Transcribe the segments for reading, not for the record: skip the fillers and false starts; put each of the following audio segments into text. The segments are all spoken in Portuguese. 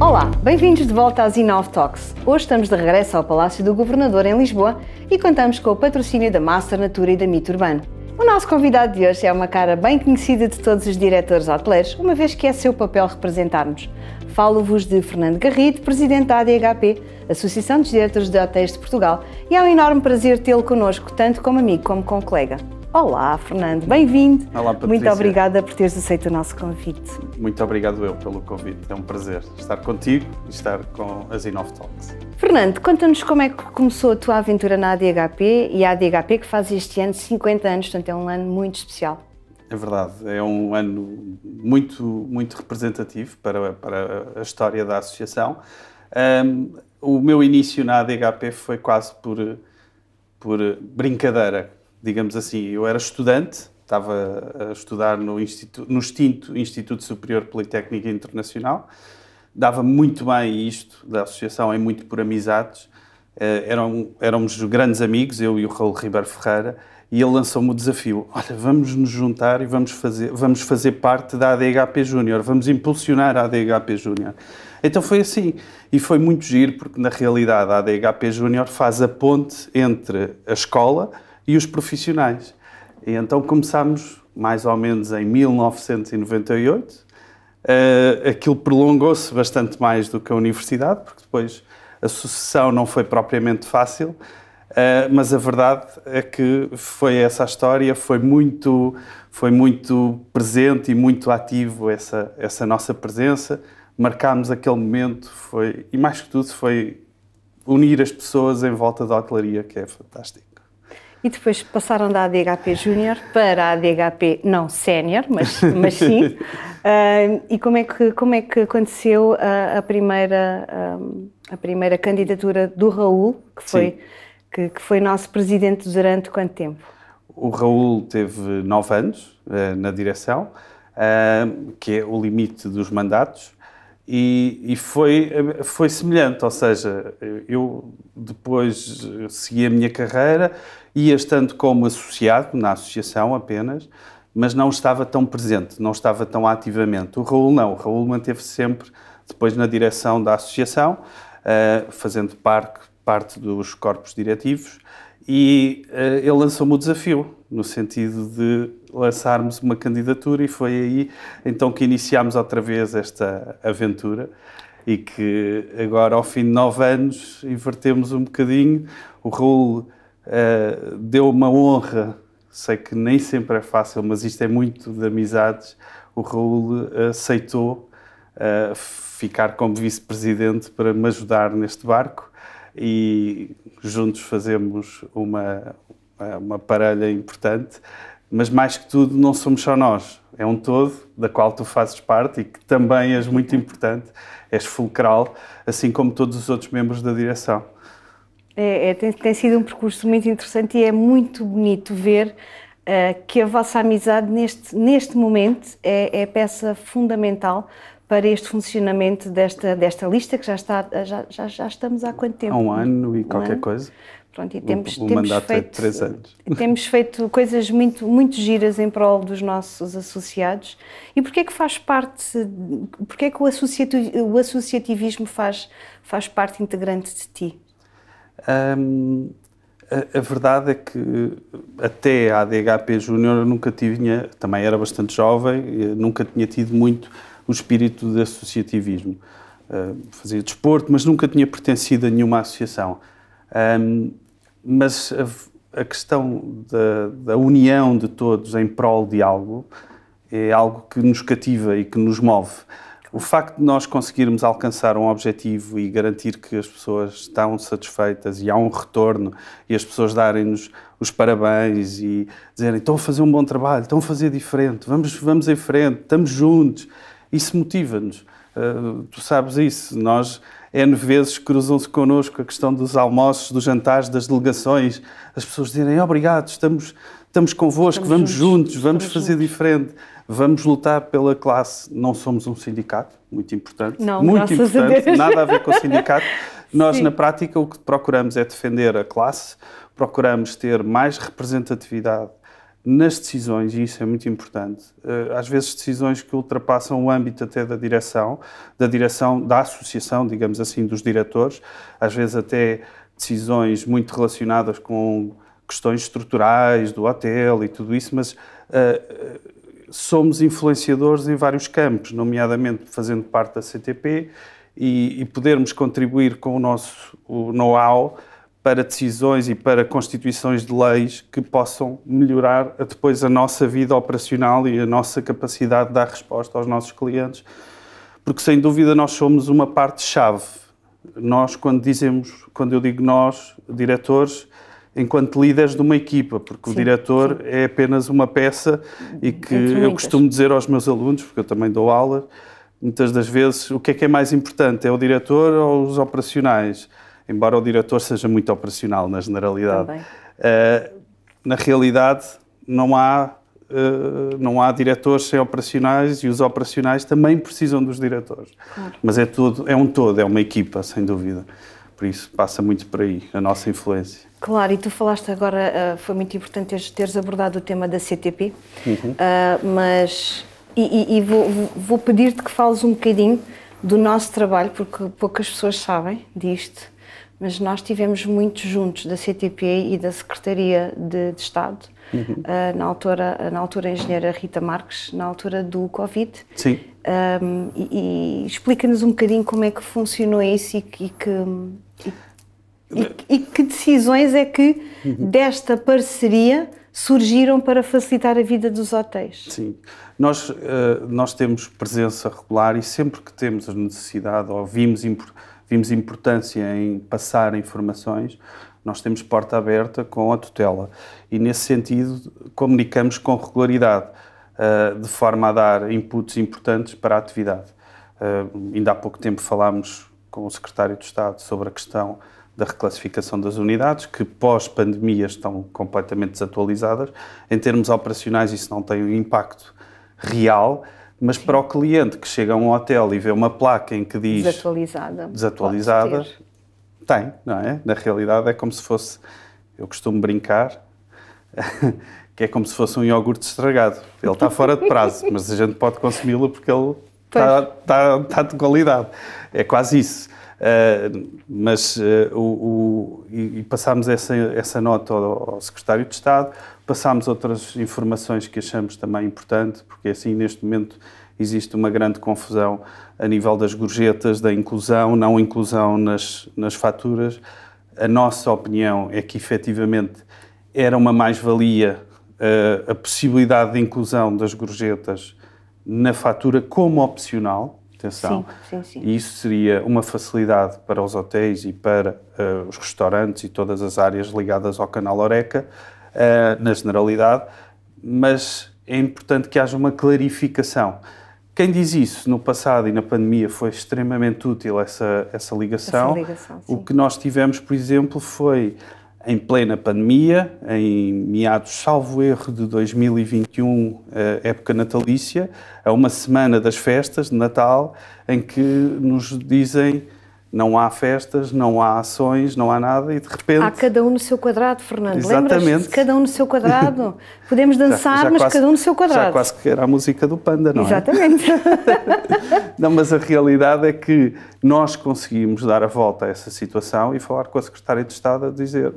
Olá, bem-vindos de volta às Innov Talks. Hoje estamos de regresso ao Palácio do Governador em Lisboa e contamos com o patrocínio da Master Natura e da Mito Urbano. O nosso convidado de hoje é uma cara bem conhecida de todos os diretores hoteleiros, uma vez que é seu papel representar-nos. Falo-vos de Fernando Garrido, presidente da ADHP, Associação dos Diretores de Hotéis de Portugal, e é um enorme prazer tê-lo connosco, tanto como amigo como como colega. Olá, Fernando, bem-vindo. Olá, Patrícia. Muito obrigada por teres aceito o nosso convite. Muito obrigado eu pelo convite. É um prazer estar contigo e estar com as Innov Talks. Fernando, conta-nos como é que começou a tua aventura na ADHP e a ADHP que faz este ano 50 anos, portanto é um ano muito especial. É verdade, é um ano muito representativo para a história da associação. O meu início na ADHP foi quase por brincadeira, digamos assim. Eu era estudante, estava a estudar no extinto Instituto Superior Politécnico Internacional. Dava muito bem isto da associação, é muito por amizades. Éramos grandes amigos, eu e o Raul Ribeiro Ferreira, e ele lançou-me o desafio: olha, vamos nos juntar e vamos fazer parte da ADHP Júnior, vamos impulsionar a ADHP Júnior. Então foi assim, e foi muito giro, porque na realidade a ADHP Júnior faz a ponte entre a escola e os profissionais. E então começámos mais ou menos em 1998, aquilo prolongou-se bastante mais do que a universidade, porque depois a sucessão não foi propriamente fácil, mas a verdade é que foi essa a história, foi muito presente e muito ativo essa nossa presença. Marcámos aquele momento, e mais que tudo foi unir as pessoas em volta da hotelaria, que é fantástico. E depois passaram da ADHP Júnior para a ADHP não sénior, mas sim. E como é que aconteceu a primeira candidatura do Raul, que foi nosso presidente durante quanto tempo? O Raul teve 9 anos na direção, que é o limite dos mandatos. E foi semelhante, ou seja, eu depois segui a minha carreira, ia estando como associado, na associação apenas, mas não estava tão presente, não estava tão ativamente. O Raul não, o Raul manteve-se sempre depois na direção da associação, fazendo parte dos corpos diretivos, e ele lançou-me o desafio, no sentido de lançarmos uma candidatura, e foi aí então que iniciámos outra vez esta aventura, e que agora, ao fim de 9 anos, invertemos um bocadinho. O Raul deu uma honra, sei que nem sempre é fácil, mas isto é muito de amizades. O Raul aceitou ficar como vice-presidente para me ajudar neste barco, e juntos fazemos uma parelha importante, mas mais que tudo não somos só nós, é um todo da qual tu fazes parte e que também és muito importante, és fulcral, assim como todos os outros membros da direção. Tem sido um percurso muito interessante e é muito bonito ver que a vossa amizade neste momento é peça fundamental para este funcionamento desta lista, que já estamos há quanto tempo? Há um ano e qualquer coisa. Pronto, e o mandato é de 3 anos. Temos feito coisas muito giras em prol dos nossos associados. E porquê é que porquê é que o associativismo faz parte integrante de ti? A verdade é que até a ADHP Júnior também era bastante jovem, nunca tinha tido muito o espírito de associativismo. Fazia desporto, mas nunca tinha pertencido a nenhuma associação. Mas a questão da união de todos em prol de algo é algo que nos cativa e que nos move. O facto de nós conseguirmos alcançar um objetivo e garantir que as pessoas estão satisfeitas e há um retorno, e as pessoas darem-nos os parabéns e dizerem: estão a fazer um bom trabalho, estão a fazer diferente, vamos em frente, estamos juntos, isso motiva-nos. Tu sabes isso, nós N vezes cruzam-se connosco a questão dos almoços, dos jantares, das delegações, as pessoas dizem: obrigado, estamos convosco, vamos juntos, vamos fazer diferente, vamos lutar pela classe. Não somos um sindicato, muito importante, não, muito importante, a nada a ver com o sindicato. Nós, na prática, o que procuramos é defender a classe, procuramos ter mais representatividade nas decisões, e isso é muito importante, às vezes decisões que ultrapassam o âmbito até da direção, da associação, digamos assim, dos diretores, às vezes até decisões muito relacionadas com questões estruturais do hotel e tudo isso, mas somos influenciadores em vários campos, nomeadamente fazendo parte da CTP e podermos contribuir com o nosso know-how para decisões e para constituições de leis que possam melhorar depois a nossa vida operacional e a nossa capacidade de dar resposta aos nossos clientes, porque sem dúvida nós somos uma parte-chave. Nós, quando eu digo nós, diretores, enquanto líderes de uma equipa, porque o diretor é apenas uma peça e que eu costumo dizer aos meus alunos, porque eu também dou aulas, muitas das vezes, o que é mais importante? É o diretor ou os operacionais? Embora o diretor seja muito operacional, na generalidade. Na realidade, não há diretores sem operacionais e os operacionais também precisam dos diretores. Claro. Mas é um todo, é uma equipa, sem dúvida. Por isso, passa muito por aí, a nossa influência. Claro, e tu falaste agora, foi muito importante teres abordado o tema da CTP, mas vou pedir-te que fales um bocadinho do nosso trabalho, porque poucas pessoas sabem disto. Mas nós estivemos muito juntos da CTP e da Secretaria de Estado, na altura a engenheira Rita Marques, na altura do Covid. Sim. E explica-nos um bocadinho como é que funcionou isso e que decisões é que desta parceria surgiram para facilitar a vida dos hotéis. Sim. Nós temos presença regular e sempre que temos a necessidade ou vimos importância em passar informações, nós temos porta aberta com a tutela e, nesse sentido, comunicamos com regularidade, de forma a dar inputs importantes para a atividade. Ainda há pouco tempo falámos com o Secretário de Estado sobre a questão da reclassificação das unidades, que pós-pandemia estão completamente desatualizadas. Em termos operacionais, isso não tem um impacto real, mas para o cliente que chega a um hotel e vê uma placa em que diz desatualizada, tem, não é? Na realidade é como se fosse, eu costumo brincar, que é como se fosse um iogurte estragado. Ele está fora de prazo, mas a gente pode consumi-lo porque ele está de qualidade. É quase isso. E passámos essa nota ao Secretário de Estado, passámos outras informações que achamos também importante, porque assim neste momento existe uma grande confusão a nível das gorjetas, da inclusão, não inclusão nas faturas. A nossa opinião é que efetivamente era uma mais-valia a possibilidade de inclusão das gorjetas na fatura como opcional. Atenção, sim. E isso seria uma facilidade para os hotéis e para os restaurantes e todas as áreas ligadas ao canal Horeca, na generalidade, mas é importante que haja uma clarificação. Quem diz isso no passado e na pandemia foi extremamente útil essa ligação. O que nós tivemos, por exemplo, foi em plena pandemia, em meados, salvo erro, de 2021, época natalícia, a uma semana das festas de Natal, em que nos dizem não há festas, não há ações, não há nada e de repente... Há cada um no seu quadrado, Fernando. Exatamente. Lembras-te? Cada um no seu quadrado. Podemos dançar, mas quase, cada um no seu quadrado. Já quase que era a música do Panda, não Exatamente. Não, mas a realidade é que nós conseguimos dar a volta a essa situação e falar com a Secretária de Estado a dizer...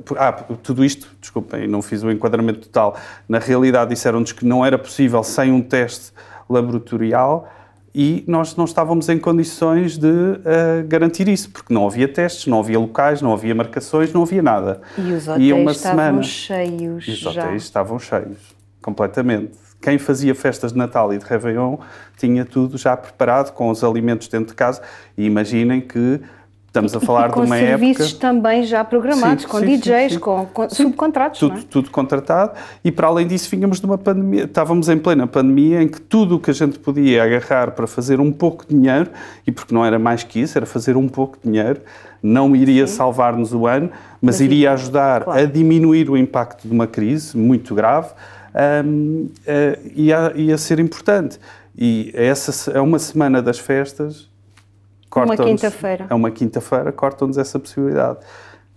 tudo isto, desculpem, não fiz o enquadramento total. Na realidade disseram-nos que não era possível sem um teste laboratorial e nós não estávamos em condições de garantir isso, porque não havia testes, não havia locais, não havia marcações, não havia nada. E os hotéis estavam cheios já. Os hotéis estavam cheios, completamente. Quem fazia festas de Natal e de Réveillon tinha tudo já preparado, com os alimentos dentro de casa, e imaginem que estamos a falar de uma época... com serviços também já programados, com DJs, com subcontratos, tudo, não é? Tudo contratado, e para além disso vínhamos de uma pandemia, estávamos em plena pandemia em que tudo o que a gente podia agarrar para fazer um pouco de dinheiro, e porque não era mais que isso, era fazer um pouco de dinheiro, não iria salvar-nos o ano, mas iria ajudar a diminuir o impacto de uma crise muito grave, e a ser importante. E essa é uma semana das festas... Uma quinta-feira. É uma quinta-feira, cortam-nos essa possibilidade.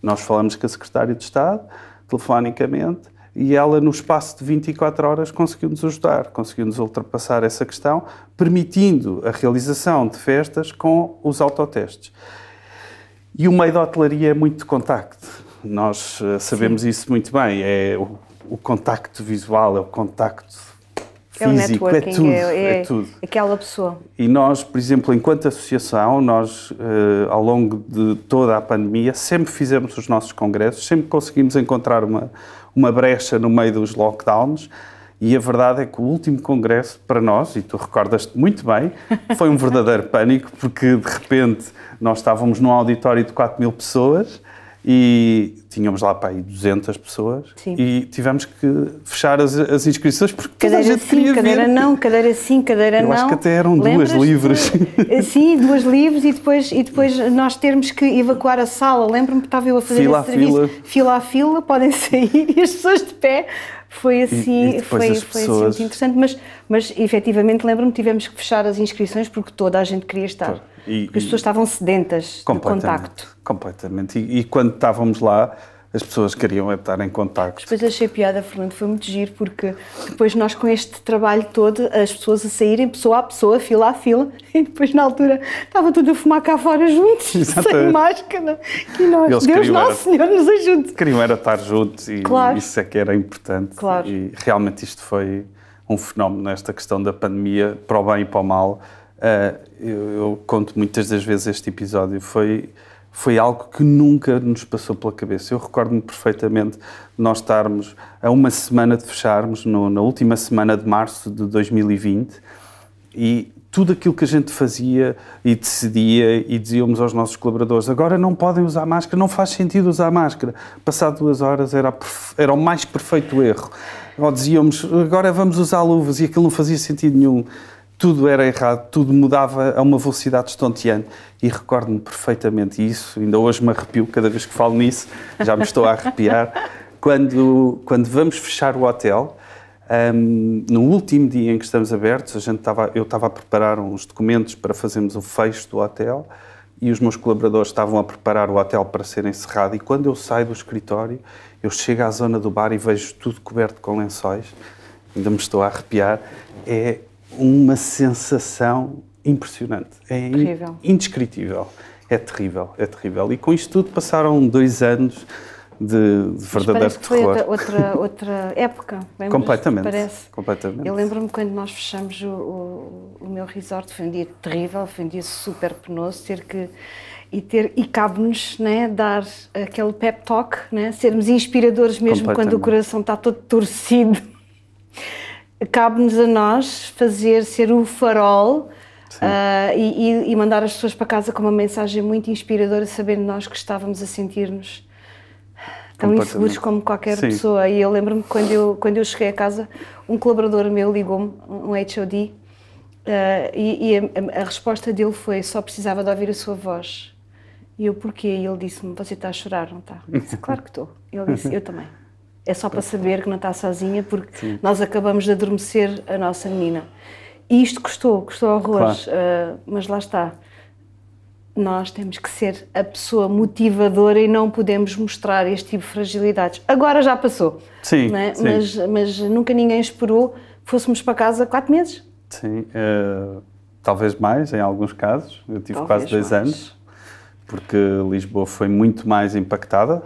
Nós falamos com a Secretária de Estado, telefonicamente, e ela, no espaço de 24 horas, conseguiu-nos ajudar, conseguiu-nos ultrapassar essa questão, permitindo a realização de festas com os autotestes. E o meio da hotelaria é muito de contacto. Nós sabemos isso muito bem. É o contacto visual, é o contacto físico, é tudo. É tudo. Aquela pessoa. E nós, por exemplo, enquanto associação, nós, ao longo de toda a pandemia, sempre fizemos os nossos congressos, sempre conseguimos encontrar uma brecha no meio dos lockdowns. E a verdade é que o último congresso, para nós, e tu recordas-te muito bem, foi um verdadeiro pânico, porque de repente nós estávamos num auditório de 4.000 pessoas e tínhamos lá para aí 200 pessoas. Sim. E tivemos que fechar as inscrições porque toda a gente queria ver. Cadeira não, cadeira sim, cadeira não. Eu acho que até eram duas livres. Sim, 2 livres e depois nós termos que evacuar a sala. Lembro-me que estava eu a fazer esse serviço. Fila a fila, podem sair e as pessoas de pé. Foi assim, foi assim muito interessante, mas efetivamente lembro-me que tivemos que fechar as inscrições porque toda a gente queria estar. Porque as pessoas estavam sedentas de contacto. Completamente. E quando estávamos lá, as pessoas queriam estar em contacto. Depois achei piada, Fernando, foi muito giro, porque depois nós com este trabalho todo, as pessoas a saírem, pessoa a pessoa, fila a fila, e depois na altura estava tudo a fumar cá fora juntos, sem máscara, e nós, Deus Nosso Senhor nos ajude. Queriam era estar juntos e claro. Isso é que era importante. Claro. E realmente isto foi um fenómeno nesta questão da pandemia, para o bem e para o mal. Eu conto muitas das vezes este episódio, foi algo que nunca nos passou pela cabeça. Eu recordo-me perfeitamente de nós estarmos a uma semana de fecharmos, na última semana de março de 2020, e tudo aquilo que a gente fazia e decidia e dizíamos aos nossos colaboradores, agora não podem usar máscara, não faz sentido usar máscara. Passado 2 horas era o mais perfeito erro. Ou dizíamos, agora vamos usar luvas, e aquilo não fazia sentido nenhum. Tudo era errado, tudo mudava a uma velocidade estonteante. E recordo-me perfeitamente isso, ainda hoje me arrepio cada vez que falo nisso, já me estou a arrepiar. Quando vamos fechar o hotel, no último dia em que estamos abertos, eu estava a preparar uns documentos para fazermos o fecho do hotel e os meus colaboradores estavam a preparar o hotel para ser encerrado. E quando eu saio do escritório, eu chego à zona do bar e vejo tudo coberto com lençóis, ainda me estou a arrepiar. É uma sensação impressionante, é indescritível, é terrível. E com isto tudo passaram 2 anos de verdadeiro terror. Foi outra época, bem, completamente, parece. Completamente. Eu lembro-me quando nós fechamos o meu resort, foi um dia terrível, foi um dia super penoso, e cabe-nos, né, dar aquele pep talk, né, sermos inspiradores mesmo quando o coração está todo torcido. Cabe-nos a nós ser o farol e mandar as pessoas para casa com uma mensagem muito inspiradora, sabendo nós que estávamos a sentir-nos tão inseguros como qualquer pessoa. E eu lembro-me que quando eu cheguei a casa, um colaborador meu ligou-me, um HOD, e a resposta dele foi, só precisava de ouvir a sua voz. E eu, porquê? E ele disse-me, você está a chorar, não está? Eu disse, claro que estou. Ele disse, eu também. É só para saber que não está sozinha, porque nós acabamos de adormecer a nossa menina. E isto custou horrores, claro. Mas lá está. Nós temos que ser a pessoa motivadora e não podemos mostrar este tipo de fragilidades. Agora já passou, sim, não é? Sim. Mas nunca ninguém esperou que fôssemos para casa 4 meses. Sim, talvez mais em alguns casos. Eu tive quase 2 anos, porque Lisboa foi muito mais impactada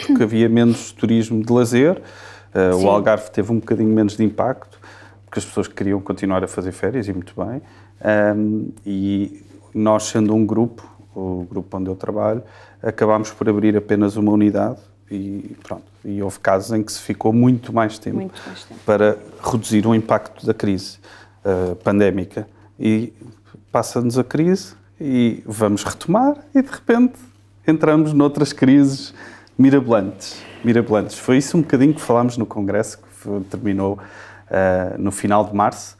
porque havia menos turismo de lazer, o Algarve teve um bocadinho menos de impacto, porque as pessoas queriam continuar a fazer férias, e muito bem, e nós, sendo um grupo, o grupo onde eu trabalho, acabámos por abrir apenas uma unidade e pronto, e houve casos em que se ficou muito mais tempo para reduzir o impacto da crise pandémica, e passa-nos a crise e vamos retomar e de repente entramos noutras crises mirabolantes. Foi isso um bocadinho que falámos no congresso, que terminou no final de março,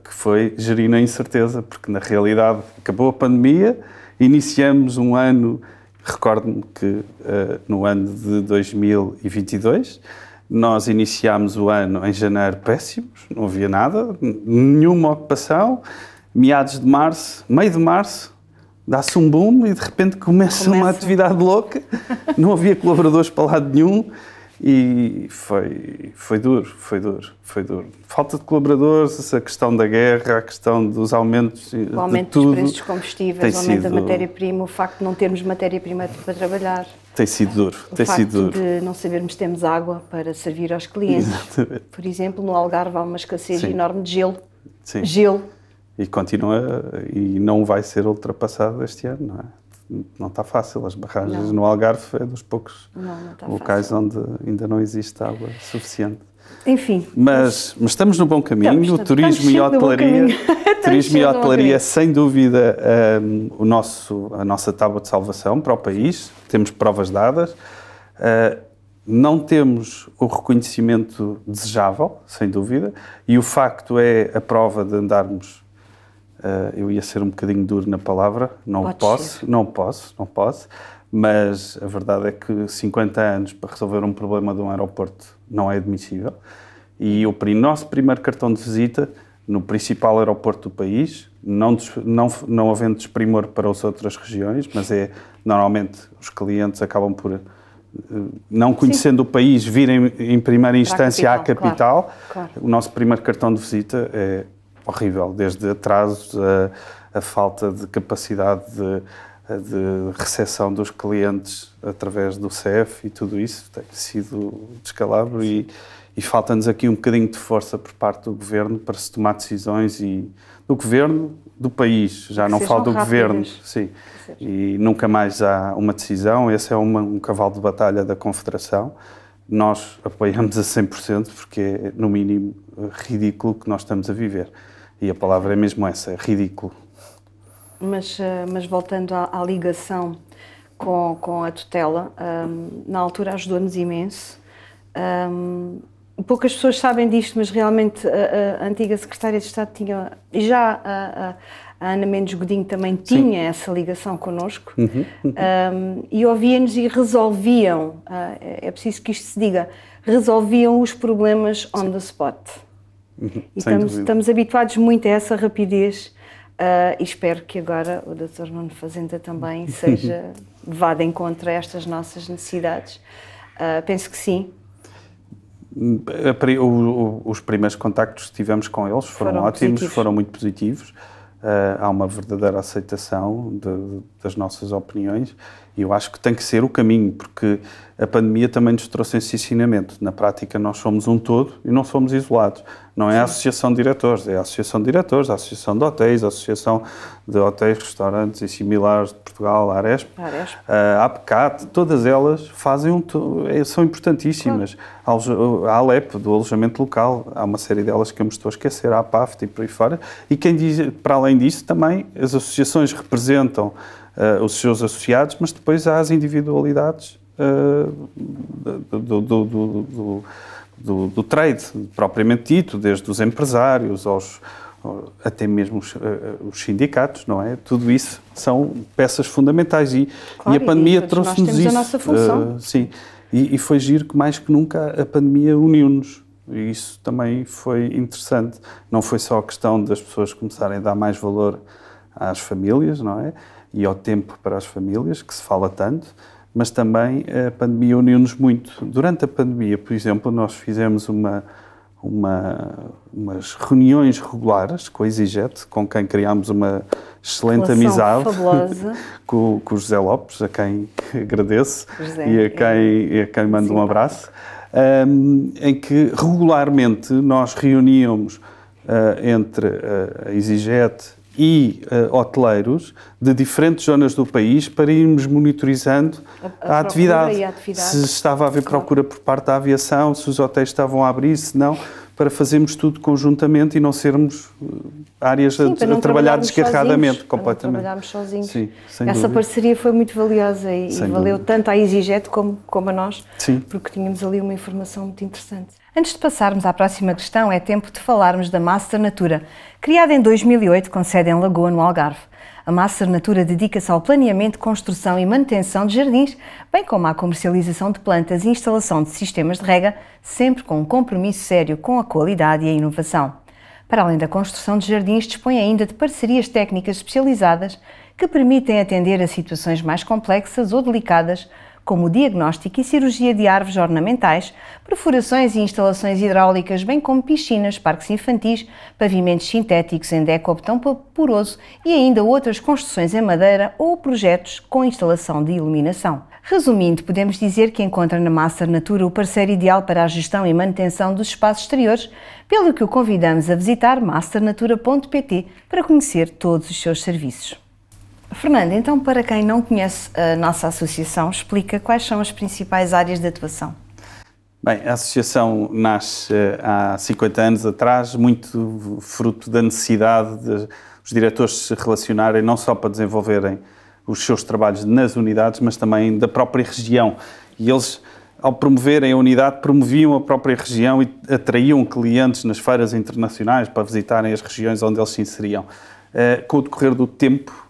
que foi gerir a incerteza, porque na realidade acabou a pandemia, iniciamos um ano, recordo-me que no ano de 2022, nós iniciámos o ano em janeiro péssimos, não havia nada, nenhuma ocupação, meados de março, meio de março, dá-se um boom e de repente começa uma atividade louca, não havia colaboradores para lado nenhum, E foi duro. Falta de colaboradores, a questão da guerra, a questão dos aumentos de tudo. O aumento dos preços dos combustíveis, o aumento da matéria-prima, o facto de não termos matéria-prima para trabalhar. Tem sido duro. O facto de não sabermos se temos água para servir aos clientes. Exatamente. Por exemplo, no Algarve há uma escassez enorme de gelo. Sim. Gelo. E continua, e não vai ser ultrapassado este ano, não é? Não está fácil. As barragens no Algarve é dos poucos locais onde ainda não existe água suficiente. Enfim. Mas estamos no bom caminho. Turismo e hotelaria. Turismo e hotelaria, sem dúvida, a nossa tábua de salvação para o país. Temos provas dadas. Não temos o reconhecimento desejável, sem dúvida. E o facto é a prova de andarmos... eu ia ser um bocadinho duro na palavra, não posso, mas a verdade é que 50 anos para resolver um problema de um aeroporto não é admissível. E o nosso primeiro cartão de visita no principal aeroporto do país, não havendo desprimor para as outras regiões, mas normalmente os clientes acabam por, não conhecendo o país, virem em primeira instância à capital. Claro. O nosso primeiro cartão de visita é horrível, desde atrasos, a falta de capacidade de recepção dos clientes através do CEF e tudo isso tem sido descalabro e falta-nos aqui um bocadinho de força por parte do Governo para se tomar decisões do Governo, do país, já não falo do Governo, sim, e nunca mais há uma decisão. Esse é um cavalo de batalha da Confederação. Nós apoiamos a 100% porque é, no mínimo, ridículo o que nós estamos a viver. E a palavra é mesmo essa, é ridículo. Mas voltando à ligação com a tutela, na altura ajudou-nos imenso. Poucas pessoas sabem disto, mas realmente a antiga Secretária de Estado tinha, e já a Ana Mendes Godinho também tinha essa ligação connosco, e ouvia-nos e resolviam, é preciso que isto se diga, resolviam os problemas on the spot. E estamos habituados muito a essa rapidez e espero que agora o Dr. Nuno Fazenda também vá de encontro a estas nossas necessidades. Penso que sim. Os primeiros contactos que tivemos com eles foram ótimos, foram muito positivos. Há uma verdadeira aceitação das nossas opiniões e eu acho que tem que ser o caminho, porque a pandemia também nos trouxe esse ensinamento. Na prática, nós somos um todo e não somos isolados. Não é a Associação de Diretores, é a Associação de Diretores, a Associação de Hotéis, a Associação de Hotéis, Restaurantes e similares de Portugal, a Aresp, a APCAT, todas elas são importantíssimas. Claro. A ALEP, do alojamento local, há uma série delas que eu me estou a esquecer, a APAFT e por aí fora. E quem diz, para além disso, também as associações representam os seus associados, mas depois há as individualidades do trade, propriamente dito, desde os empresários até mesmo os sindicatos, não é? Tudo isso são peças fundamentais e a pandemia trouxe-nos isso. Nós temos a nossa função. Sim, e foi giro que mais que nunca a pandemia uniu-nos. E isso também foi interessante. Não foi só a questão das pessoas começarem a dar mais valor às famílias, não é? E ao tempo para as famílias, que se fala tanto, mas também a pandemia uniu-nos muito. Durante a pandemia, por exemplo, nós fizemos umas reuniões regulares com a EasyJet, com quem criámos uma excelente amizade, com o José Lopes, a quem agradeço e a quem mando um abraço, em que regularmente nós reuníamos entre a EasyJet e hoteleiros de diferentes zonas do país para irmos monitorizando a atividade. Se estava a haver procura por parte da aviação, se os hotéis estavam a abrir, se não, para fazermos tudo conjuntamente e não sermos áreas a trabalhar desgarradamente, completamente. Não trabalharmos sozinhos. Sim, essa parceria foi muito valiosa e valeu tanto à EasyJet como a nós, porque tínhamos ali uma informação muito interessante. Antes de passarmos à próxima questão, é tempo de falarmos da Master Natura, criada em 2008 com sede em Lagoa, no Algarve. A Master Natura dedica-se ao planeamento, construção e manutenção de jardins, bem como à comercialização de plantas e instalação de sistemas de rega, sempre com um compromisso sério com a qualidade e a inovação. Para além da construção de jardins, dispõe ainda de parcerias técnicas especializadas que permitem atender a situações mais complexas ou delicadas, como o diagnóstico e cirurgia de árvores ornamentais, perfurações e instalações hidráulicas, bem como piscinas, parques infantis, pavimentos sintéticos em deco ou betão poroso e ainda outras construções em madeira ou projetos com instalação de iluminação. Resumindo, podemos dizer que encontra na Master Natura o parceiro ideal para a gestão e manutenção dos espaços exteriores, pelo que o convidamos a visitar masternatura.pt para conhecer todos os seus serviços. Fernando, então, para quem não conhece a nossa associação, explica quais são as principais áreas de atuação. Bem, a associação nasce há 50 anos atrás, muito fruto da necessidade de os diretores se relacionarem não só para desenvolverem os seus trabalhos nas unidades, mas também da própria região. E eles, ao promoverem a unidade, promoviam a própria região e atraíam clientes nas feiras internacionais para visitarem as regiões onde eles se inseriam. Com o decorrer do tempo,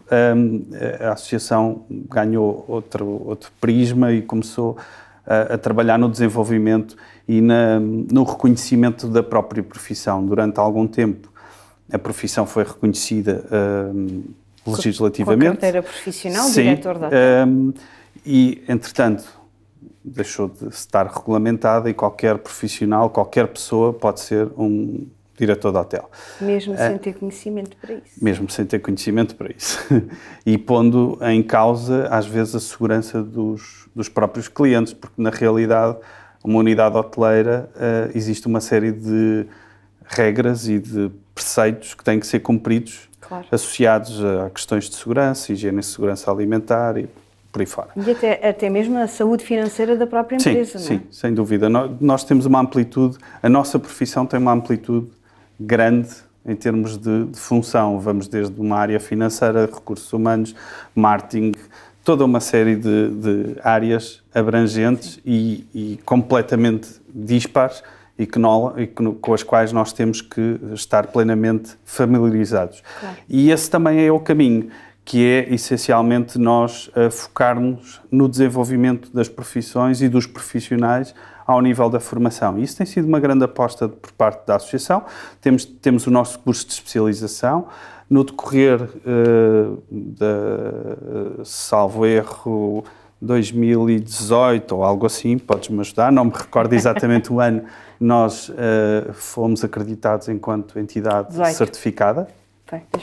a associação ganhou outro prisma e começou a trabalhar no desenvolvimento e no reconhecimento da própria profissão. Durante algum tempo, a profissão foi reconhecida legislativamente. Com a carteira profissional, sim, diretor da hotel. E, entretanto, deixou de estar regulamentada e qualquer profissional, qualquer pessoa pode ser um diretor de hotel. Mesmo sem ter conhecimento para isso. Mesmo sem ter conhecimento para isso. E pondo em causa, às vezes, a segurança dos próprios clientes, porque, na realidade, uma unidade hoteleira existe uma série de regras e de preceitos que têm que ser cumpridos, claro, associados a questões de segurança, higiene e segurança alimentar e por aí fora. E até mesmo a saúde financeira da própria empresa, sim, não é? Sim, sem dúvida. Nós temos uma amplitude, a nossa profissão tem uma amplitude grande em termos de função. Vamos desde uma área financeira, recursos humanos, marketing, toda uma série de áreas abrangentes e completamente dispares e com as quais nós temos que estar plenamente familiarizados. Claro. E esse também é o caminho, que é essencialmente nós focarmos no desenvolvimento das profissões e dos profissionais ao nível da formação. E isso tem sido uma grande aposta por parte da associação. Temos o nosso curso de especialização. No decorrer salvo erro, 2018 ou algo assim, podes-me ajudar, não me recordo exatamente o ano, nós fomos acreditados enquanto entidade 18. Certificada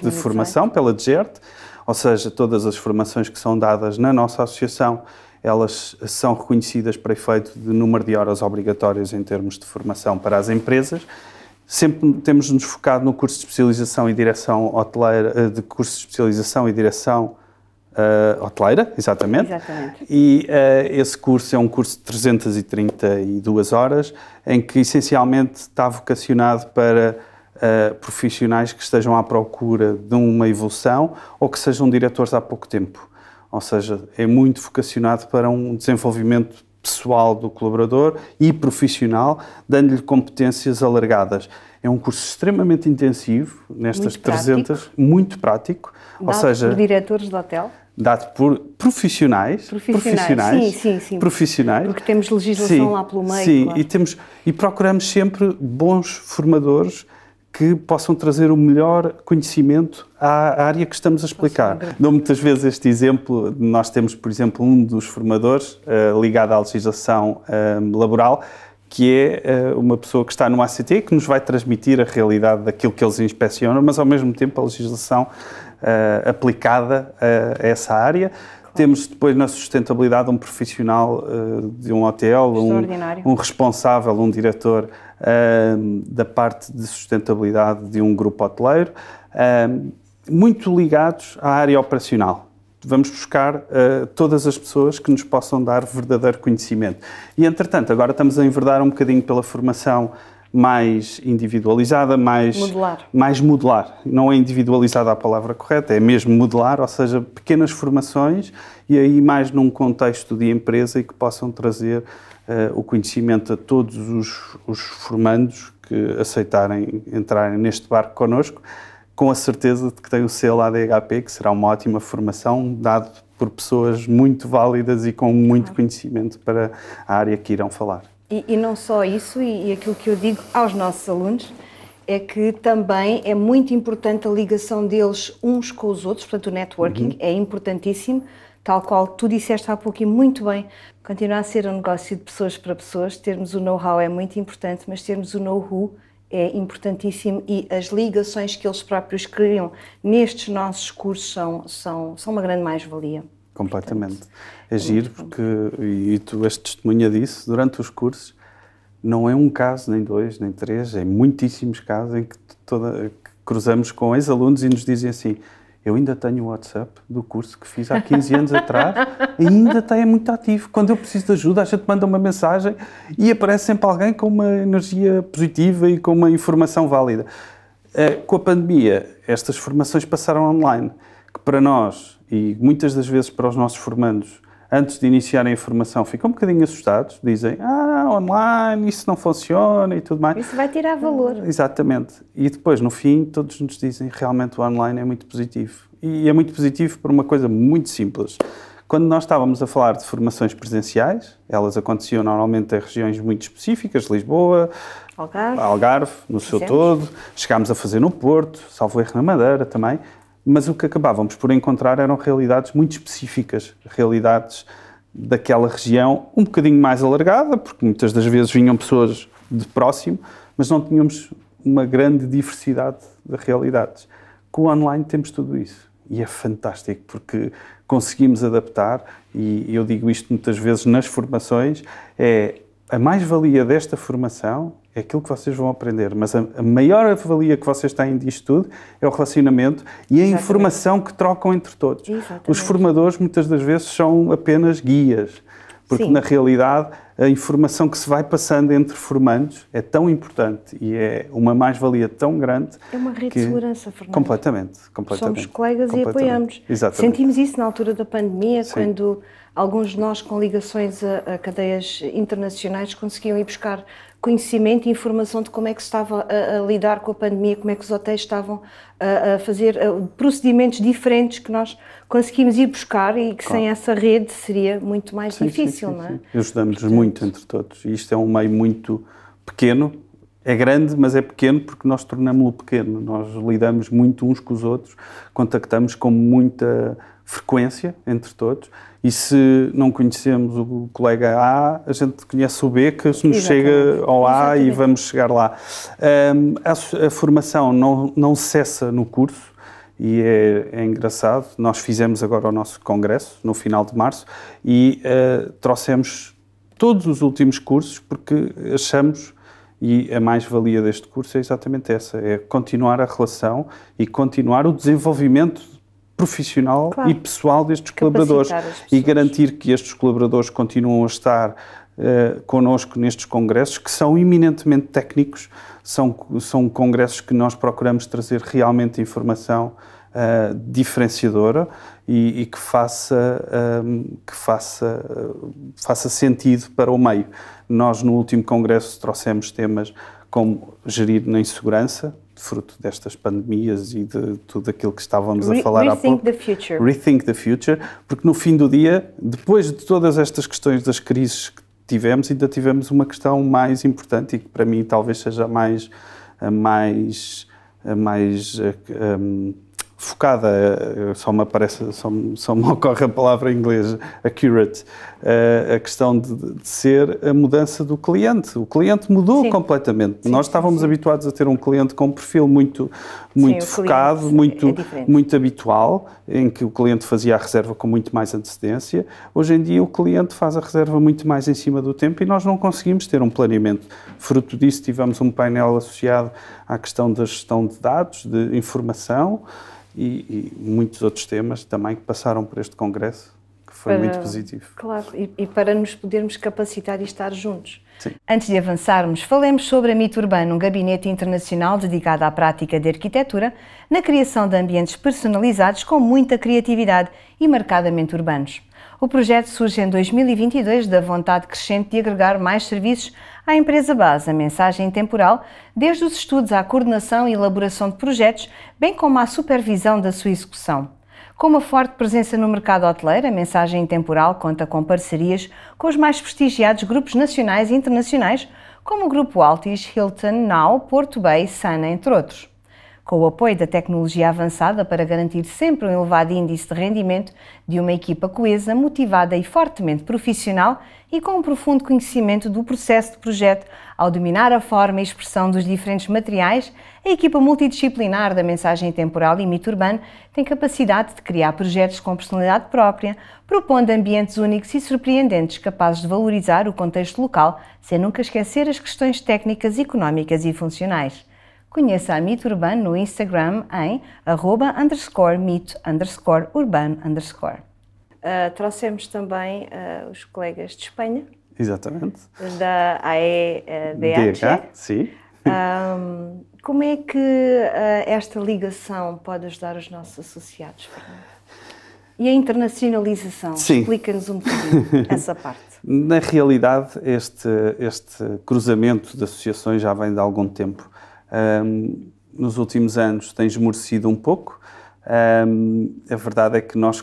de formação pela DGERT, ou seja, todas as formações que são dadas na nossa associação, elas são reconhecidas para efeito de número de horas obrigatórias em termos de formação para as empresas. Sempre temos-nos focado no curso de especialização e direção hoteleira, de curso de especialização e direção hoteleira, exatamente. E esse curso é um curso de 332 horas, em que essencialmente está vocacionado para profissionais que estejam à procura de uma evolução ou que sejam diretores há pouco tempo. Ou seja, é muito vocacionado para um desenvolvimento pessoal do colaborador e profissional, dando-lhe competências alargadas. É um curso extremamente intensivo, nestas muito prático. Dado ou seja, por diretores de hotel? Dado por profissionais. Sim. Profissionais. Porque temos legislação lá pelo meio. Sim, claro. e procuramos sempre bons formadores que possam trazer o melhor conhecimento à área que estamos a explicar. Dou muitas vezes este exemplo. Nós temos, por exemplo, um dos formadores ligado à legislação laboral, que é uma pessoa que está no ACT, que nos vai transmitir a realidade daquilo que eles inspecionam, mas ao mesmo tempo a legislação aplicada a essa área. Claro. Temos depois na sustentabilidade um profissional de um hotel, um responsável, um diretor da parte de sustentabilidade de um grupo hoteleiro, muito ligados à área operacional. Vamos buscar todas as pessoas que nos possam dar verdadeiro conhecimento. E, entretanto, agora estamos a enverdar um bocadinho pela formação mais individualizada, mais modular. Não é individualizada a palavra correta, é mesmo modular, ou seja, pequenas formações e aí mais num contexto de empresa e que possam trazer o conhecimento a todos os formandos que aceitarem entrarem neste barco connosco, com a certeza de que tem o selo ADHP, que será uma ótima formação, dado por pessoas muito válidas e com muito conhecimento para a área que irão falar. E não só isso, e aquilo que eu digo aos nossos alunos, é que também é muito importante a ligação deles uns com os outros, portanto o networking é importantíssimo, tal qual tu disseste há pouco e muito bem, continua a ser um negócio de pessoas para pessoas, termos o know-how é muito importante, mas termos o know-who é importantíssimo e as ligações que eles próprios criam nestes nossos cursos são uma grande mais-valia. Completamente. Portanto, é giro porque, e tu és testemunha disso, durante os cursos não é um caso, nem dois, nem três, é muitíssimos casos em que cruzamos com ex-alunos e nos dizem assim: eu ainda tenho o WhatsApp do curso que fiz há 15 anos atrás e ainda está muito ativo. Quando eu preciso de ajuda, a gente manda uma mensagem e aparece sempre alguém com uma energia positiva e com uma informação válida. Com a pandemia, estas formações passaram online, que para nós, e muitas das vezes para os nossos formandos, antes de iniciarem a formação, ficam um bocadinho assustados, dizem, online, isso não funciona e tudo mais. Isso vai tirar valor. Exatamente. E depois, no fim, todos nos dizem, realmente o online é muito positivo. E é muito positivo por uma coisa muito simples. Quando nós estávamos a falar de formações presenciais, elas aconteciam normalmente em regiões muito específicas, Lisboa, Algarve no seu todo, chegámos a fazer no Porto, salvo erro na Madeira também, mas o que acabávamos por encontrar eram realidades muito específicas, realidades daquela região um bocadinho mais alargada, porque muitas das vezes vinham pessoas de próximo, mas não tínhamos uma grande diversidade de realidades. Com o online temos tudo isso e é fantástico porque conseguimos adaptar, e eu digo isto muitas vezes nas formações, a mais-valia desta formação é aquilo que vocês vão aprender, mas a maior valia que vocês têm disto tudo é o relacionamento e a informação que trocam entre todos. Exatamente. Os formadores muitas das vezes são apenas guias, porque na realidade a informação que se vai passando entre formandos é tão importante e é uma mais-valia tão grande. É uma rede de segurança, Fernando. Completamente. Somos colegas e apoiamos. Exatamente. Sentimos isso na altura da pandemia, quando alguns de nós com ligações a cadeias internacionais conseguiam ir buscar conhecimento e informação de como é que se estava a lidar com a pandemia, como é que os hotéis estavam a fazer procedimentos diferentes que nós conseguimos ir buscar e que sem essa rede seria muito mais difícil, não é? Ajudamos-nos muito entre todos e isto é um meio muito pequeno, é grande, mas é pequeno porque nós tornamos-lo pequeno, nós lidamos muito uns com os outros, contactamos com muita frequência entre todos. E se não conhecemos o colega A, a gente conhece o B, que nos chega ao A e vamos chegar lá. A formação não cessa no curso e é engraçado. Nós fizemos agora o nosso congresso, no final de março, e trouxemos todos os últimos cursos porque achamos, e a mais-valia deste curso é exatamente essa, é continuar a relação e continuar o desenvolvimento profissional e pessoal destes colaboradores e garantir que estes colaboradores continuam a estar connosco nestes congressos, que são eminentemente técnicos, são congressos que nós procuramos trazer realmente informação diferenciadora e que faça sentido para o meio. Nós no último congresso trouxemos temas como gerir na insegurança, fruto destas pandemias e de tudo aquilo que estávamos a falar há pouco. Rethink the Future, porque no fim do dia, depois de todas estas questões das crises que tivemos, ainda tivemos uma questão mais importante e que para mim talvez seja a mais focada, só me ocorre a palavra em inglês, accurate, a questão de ser a mudança do cliente. O cliente mudou completamente. Nós estávamos habituados a ter um cliente com um perfil muito focado, muito habitual, em que o cliente fazia a reserva com muito mais antecedência. Hoje em dia o cliente faz a reserva muito mais em cima do tempo e nós não conseguimos ter um planeamento. Fruto disso tivemos um painel associado à questão da gestão de dados, de informação, e muitos outros temas também que passaram por este congresso, que foi muito positivo. Claro, e para nos podermos capacitar e estar juntos. Sim. Antes de avançarmos, falemos sobre a Mito Urbano, um gabinete internacional dedicado à prática de arquitetura, na criação de ambientes personalizados com muita criatividade e marcadamente urbanos. O projeto surge em 2022 da vontade crescente de agregar mais serviços à empresa base, a mensagem temporal, desde os estudos à coordenação e elaboração de projetos, bem como à supervisão da sua execução. Com uma forte presença no mercado hoteleiro, a mensagem temporal conta com parcerias com os mais prestigiados grupos nacionais e internacionais, como o Grupo Altis, Hilton, Now, Porto Bay, Sana, entre outros. Com o apoio da tecnologia avançada para garantir sempre um elevado índice de rendimento de uma equipa coesa, motivada e fortemente profissional e com um profundo conhecimento do processo de projeto, ao dominar a forma e expressão dos diferentes materiais, a equipa multidisciplinar da Mensagem Temporal e Mito Urbano tem capacidade de criar projetos com personalidade própria, propondo ambientes únicos e surpreendentes capazes de valorizar o contexto local, sem nunca esquecer as questões técnicas, económicas e funcionais. Conheça a Mito Urbano no Instagram em @mito_urbano_. Trouxemos também os colegas de Espanha. Exatamente. Da AEDH. Sim. Como é que esta ligação pode ajudar os nossos associados, Fernando? E a internacionalização? Sim. Explica-nos um bocadinho essa parte. Na realidade, este cruzamento de associações já vem de algum tempo. Nos últimos anos tem esmorecido um pouco. A verdade é que nós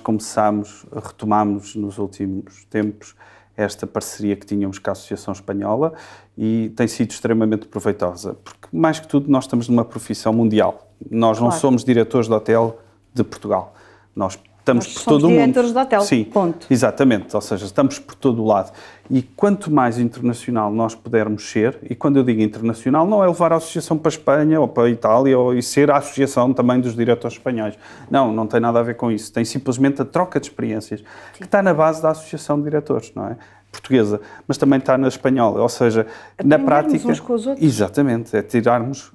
retomamos nos últimos tempos esta parceria que tínhamos com a Associação Espanhola e tem sido extremamente proveitosa, porque mais que tudo nós estamos numa profissão mundial. Nós não somos diretores de hotel de Portugal. Nós estamos por todo o mundo. Diretores de hotel, sim, ponto. Exatamente, ou seja, estamos por todo o lado. E quanto mais internacional nós pudermos ser, e quando eu digo internacional, não é levar a associação para a Espanha ou para a Itália e ser a associação também dos diretores espanhóis. Não tem nada a ver com isso. Tem simplesmente a troca de experiências, que está na base da associação de diretores, não é? Portuguesa, mas também está na espanhola, ou seja, na prática... uns com os outros. Exatamente, é tirarmos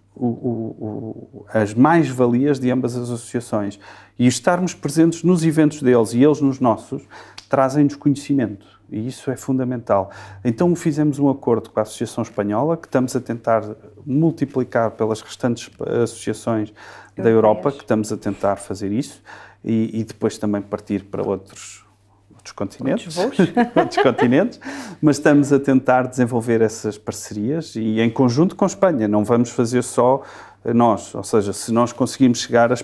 as mais-valias de ambas as associações e estarmos presentes nos eventos deles e eles nos nossos, trazem-nos conhecimento e isso é fundamental. Então fizemos um acordo com a Associação Espanhola que estamos a tentar multiplicar pelas restantes associações da Europa, que estamos a tentar fazer isso e depois também partir para outros continentes, outros continentes, mas estamos a tentar desenvolver essas parcerias e em conjunto com a Espanha. Não vamos fazer só nós, ou seja, se nós conseguimos chegar à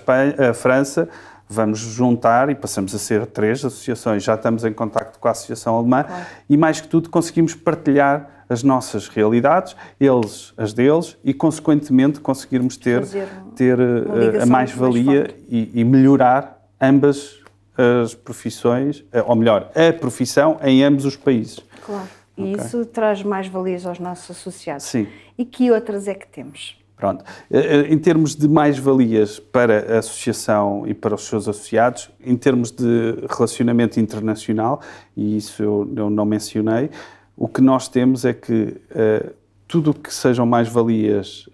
França, vamos juntar e passamos a ser 3 associações. Já estamos em contacto com a Associação Alemã e, mais que tudo, conseguimos partilhar as nossas realidades, eles as deles e, consequentemente, conseguirmos ter a mais-valia e melhorar ambas as profissões, ou melhor, a profissão em ambos os países. Claro. E isso traz mais valias aos nossos associados. Sim. E que outras é que temos? Pronto. Em termos de mais-valias para a associação e para os seus associados, em termos de relacionamento internacional, e isso eu não mencionei, o que nós temos é que tudo o que sejam mais-valias,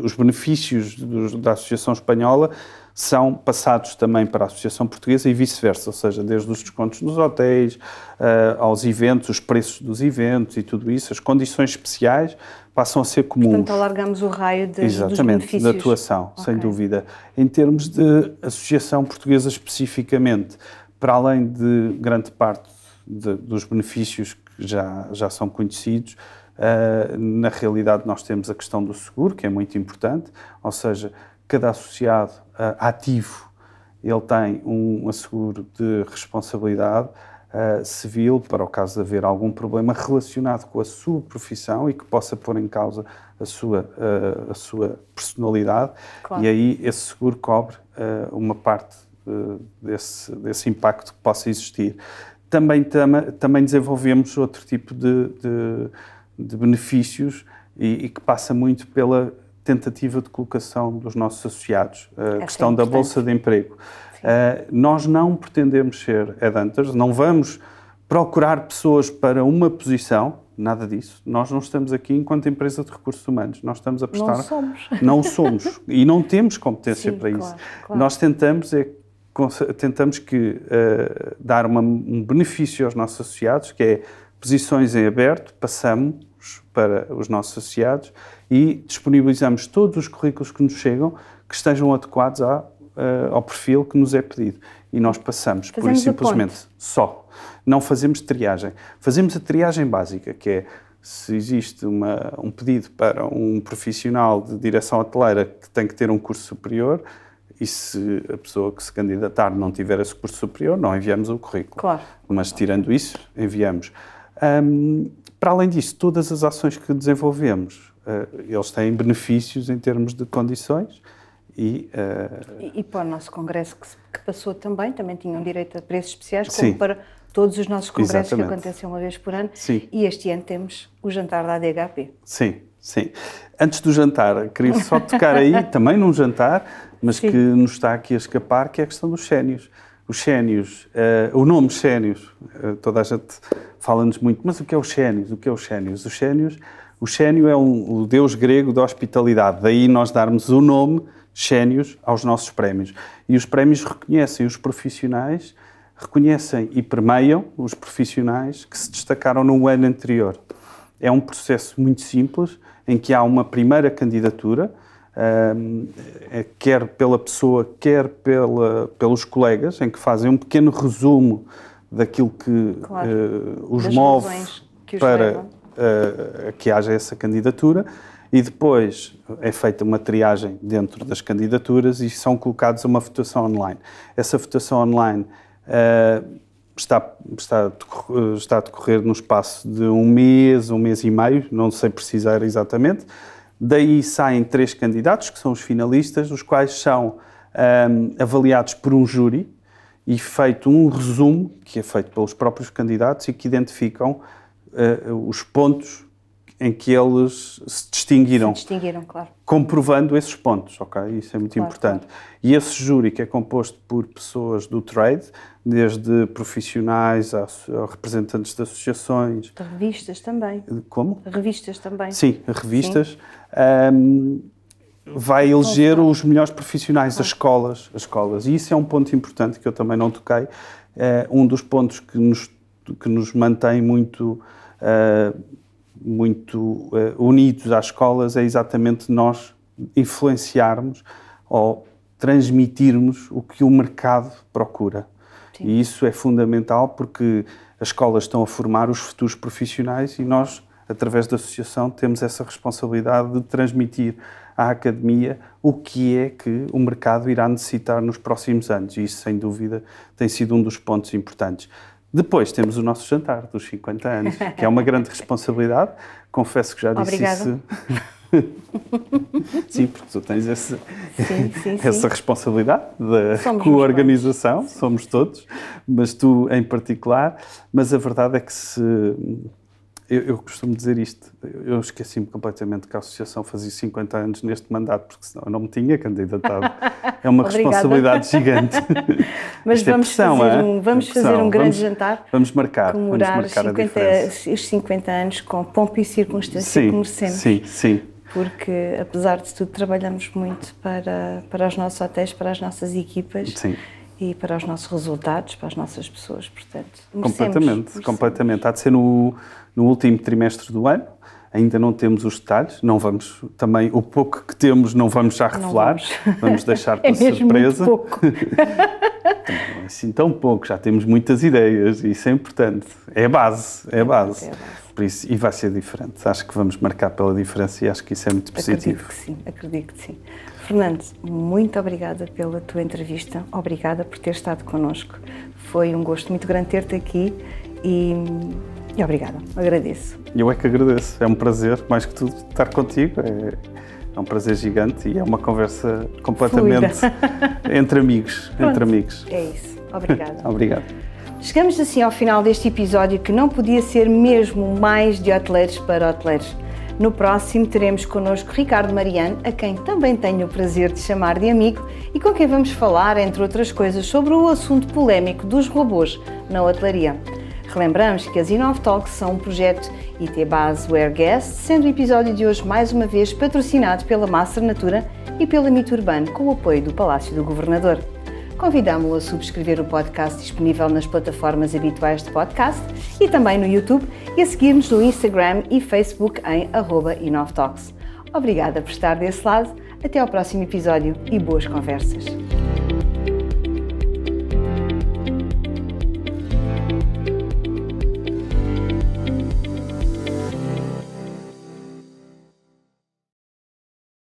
os benefícios da Associação Espanhola, são passados também para a Associação Portuguesa e vice-versa, ou seja, desde os descontos nos hotéis, aos eventos, os preços dos eventos e tudo isso, as condições especiais passam a ser comuns. Portanto, alargamos o raio dos benefícios. Exatamente, da atuação, sem dúvida. Em termos de Associação Portuguesa especificamente, para além de grande parte dos benefícios que já são conhecidos, na realidade nós temos a questão do seguro, que é muito importante, ou seja, cada associado ativo, ele tem um seguro de responsabilidade civil para o caso de haver algum problema relacionado com a sua profissão e que possa pôr em causa a sua personalidade. Claro. E aí esse seguro cobre uma parte desse impacto que possa existir. Também desenvolvemos outro tipo de benefícios e que passa muito pela tentativa de colocação dos nossos associados, a questão da Bolsa de Emprego. Nós não pretendemos ser headhunters, não vamos procurar pessoas para uma posição, nada disso. Nós não estamos aqui enquanto empresa de recursos humanos, nós estamos a prestar... Não somos. Não somos e não temos competência para isso. Claro. Nós tentamos dar um benefício aos nossos associados, que é posições em aberto, passamos para os nossos associados e disponibilizamos todos os currículos que nos chegam que estejam adequados ao perfil que nos é pedido. E nós passamos, pura e simplesmente, só. Não fazemos triagem. Fazemos a triagem básica, que é se existe um pedido para um profissional de direção hoteleira que tem que ter um curso superior e se a pessoa que se candidatar não tiver esse curso superior, não enviamos o currículo. Claro. Mas tirando isso, enviamos. Para além disso, todas as ações que desenvolvemos, eles têm benefícios em termos de condições E para o nosso congresso que passou também tinham direito a preços especiais, como para todos os nossos congressos que acontecem uma vez por ano. Sim. E este ano temos o jantar da ADHP. Sim, sim. Antes do jantar, queria só tocar aí, também num jantar, mas que nos está aqui a escapar, que é a questão dos sénios. Os sénios, o nome sénios, toda a gente fala-nos muito, mas o que é os sénios? O que é os sénios? O sénio é o deus grego da hospitalidade, daí nós darmos o nome sénios aos nossos prémios. E os prémios reconhecem os profissionais, reconhecem e premiam os profissionais que se destacaram no ano anterior. É um processo muito simples, em que há uma primeira candidatura, quer pela pessoa, quer pelos colegas, em que fazem um pequeno resumo daquilo que os move para que haja essa candidatura, e depois é feita uma triagem dentro das candidaturas e são colocados a uma votação online. Essa votação online está a decorrer no espaço de um mês e meio, não sei precisar exatamente. Daí saem 3 candidatos, que são os finalistas, os quais são avaliados por um júri e feito um resumo, que é feito pelos próprios candidatos e que identificam os pontos em que eles se distinguiram. Claro. Comprovando esses pontos, ok? Isso é muito importante. Claro. E esse júri, que é composto por pessoas do trade, desde profissionais a representantes de associações... De revistas também. Como? Revistas também. Sim, revistas. Vai eleger os melhores profissionais, as escolas. E isso é um ponto importante que eu também não toquei. Um dos pontos que nos mantém muito unidos às escolas é exatamente nós influenciarmos ou transmitirmos o que o mercado procura. Sim. E isso é fundamental porque as escolas estão a formar os futuros profissionais e nós, através da associação, temos essa responsabilidade de transmitir à academia o que é que o mercado irá necessitar nos próximos anos. E isso, sem dúvida, tem sido um dos pontos importantes. Depois temos o nosso jantar dos 50 anos, que é uma grande responsabilidade. Confesso que já disse isso. Sim, porque tu tens essa responsabilidade da co-organização, somos todos, mas tu em particular. Mas a verdade é que eu costumo dizer isto, eu esqueci-me completamente que a associação fazia 50 anos neste mandato, porque senão eu não me tinha candidatado. É uma responsabilidade gigante. Mas vamos fazer um grande jantar. Vamos marcar os 50 anos com pompa e circunstância que merecemos. Sim. Porque, apesar de tudo, trabalhamos muito para os nossos hotéis, para as nossas equipas. Sim. E para os nossos resultados, para as nossas pessoas, portanto, completamente. Há de ser no último trimestre do ano, ainda não temos os detalhes, não vamos também, o pouco que temos não vamos já revelar, vamos deixar para surpresa. Muito pouco. Não é assim tão pouco, já temos muitas ideias e isso é importante, é a base. Por isso, e vai ser diferente, acho que vamos marcar pela diferença e acho que isso é muito positivo. Acredito que sim. Fernando, muito obrigada pela tua entrevista, obrigada por ter estado connosco. Foi um gosto muito grande ter-te aqui e obrigada, agradeço. Eu é que agradeço, é um prazer, mais que tudo, estar contigo, é um prazer gigante e é uma conversa completamente entre amigos. É isso, obrigada. Obrigado. Chegamos assim ao final deste episódio que não podia ser mesmo mais de hoteleiros para hoteleiros. No próximo teremos connosco Ricardo Mariano, a quem também tenho o prazer de chamar de amigo e com quem vamos falar, entre outras coisas, sobre o assunto polémico dos robôs na hotelaria. Relembramos que as InnovTalks são um projeto IT Base Wear Guest, sendo o episódio de hoje mais uma vez patrocinado pela Master Natura e pela Miturban, com o apoio do Palácio do Governador. Convidamo-lo a subscrever o podcast disponível nas plataformas habituais de podcast e também no YouTube e a seguir-nos no Instagram e Facebook em @InnovTalks. Obrigada por estar desse lado, até ao próximo episódio e boas conversas.